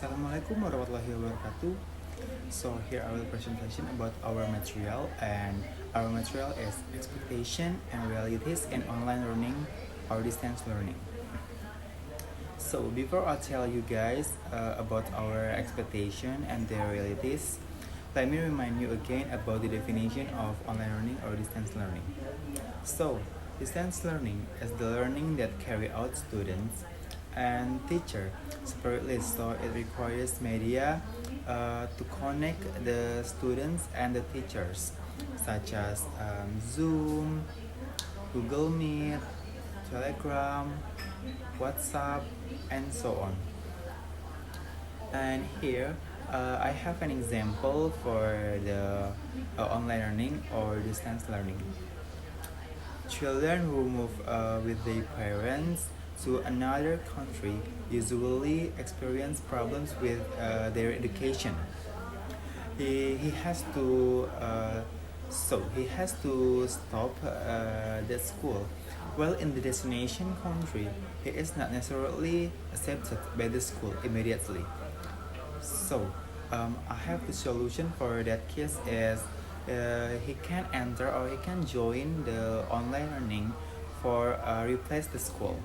Assalamualaikum warahmatullahi wabarakatuh. So here I will presentation about our material, and our material is expectation and realities in online learning or distance learning. So before I tell you guys about our expectation and their realities, let me remind you again about the definition of online learning or distance learning. So, distance learning is the learning that carry out students and teacher separately. So it requires media to connect the students and the teachers, such as Zoom, Google Meet, Telegram, WhatsApp, and so on. And here I have an example for the online learning or distance learning. Children who move with their parents to another country usually experience problems with their education. He has to he has to stop the school. While in the destination country, he is not necessarily accepted by the school immediately. So, I have the solution for that case is he can enter or he can join the online learning for replace the school.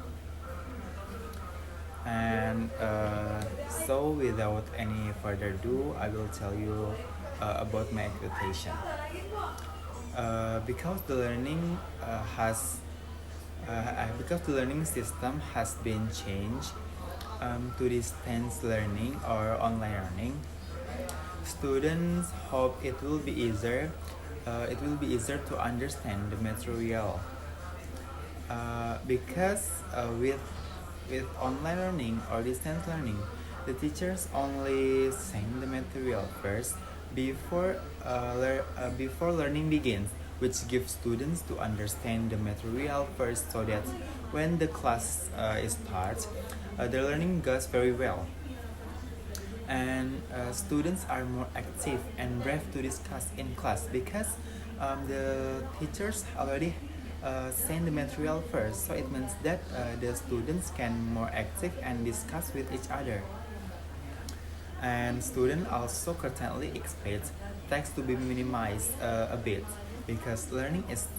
And so, without any further ado, I will tell you about my expectation. Because the learning because the learning system has been changed to distance learning or online learning. Students hope it will be easier. It will be easier to understand the material because with online learning or distance learning, the teachers only send the material first before before learning begins, which gives students to understand the material first, so that when the class starts, the learning goes very well, and students are more active and brave to discuss in class because the teachers already send the material first, so it means that the students can more active and discuss with each other. And students also currently expect text to be minimized a bit because learning is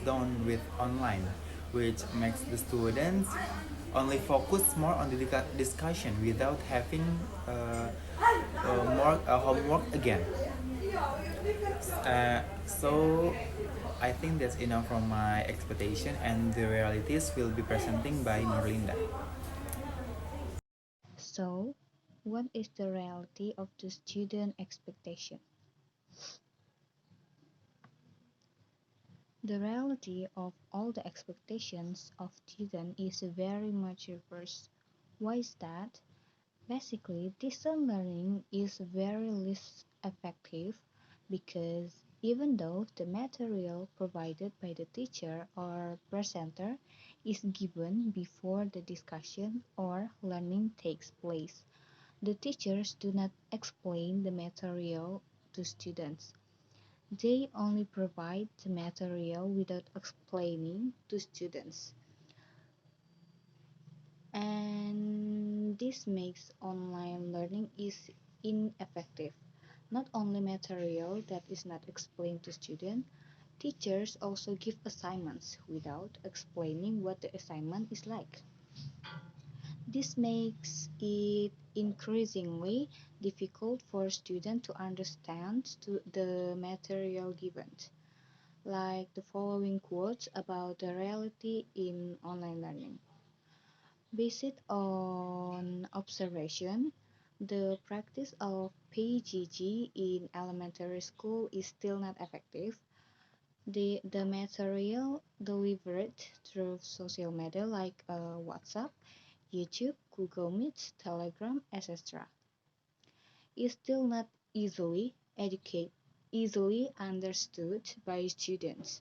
done with online, which makes the students only focus more on the discussion without having more homework again. So I think that's enough from my expectation, and the realities will be presenting by Nurlinda. So, what is the reality of the student expectation? The reality of all the expectations of students is very much reversed. Why is that? Basically, distance learning is very less effective because even though the material provided by the teacher or presenter is given before the discussion or learning takes place, the teachers do not explain the material to students. They only provide the material without explaining to students. And this makes online learning is ineffective. Not only material that is not explained to students, teachers also give assignments without explaining what the assignment is like. This makes it increasingly difficult for students to understand the material given, like the following quotes about the reality in online learning. Based on observation, the practice of PGG in elementary school is still not effective. The material delivered through social media like WhatsApp, YouTube, Google Meet, Telegram, etc. is still not easily understood by students.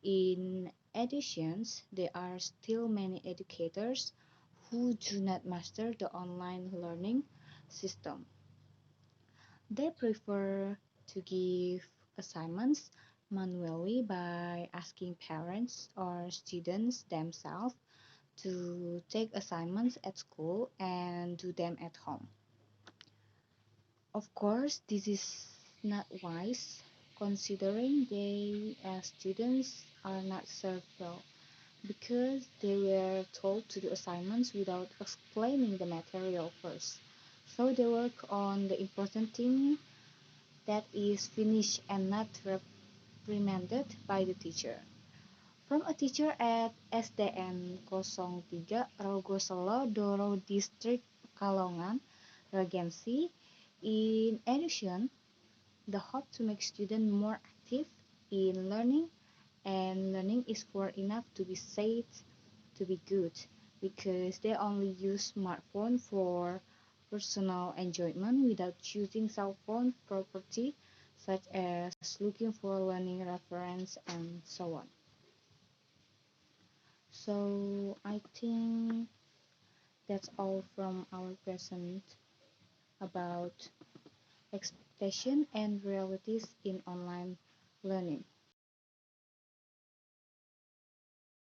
In addition, there are still many educators who do not master the online learning system. They prefer to give assignments manually by asking parents or students themselves to take assignments at school and do them at home. Of course, this is not wise, considering they as students are not served well because they were told to do assignments without explaining the material first. So they work on the important thing that is finished and not reprimanded by the teacher. From a teacher at SDN 03 Rogoselo Doro District Kalongan, Regency, in addition, the hope to make students more active in learning and learning is for enough to be said to be good because they only use smartphone for personal enjoyment without choosing cell phone property such as looking for learning reference and so on. So I think that's all from our present about expectation and realities in online learning.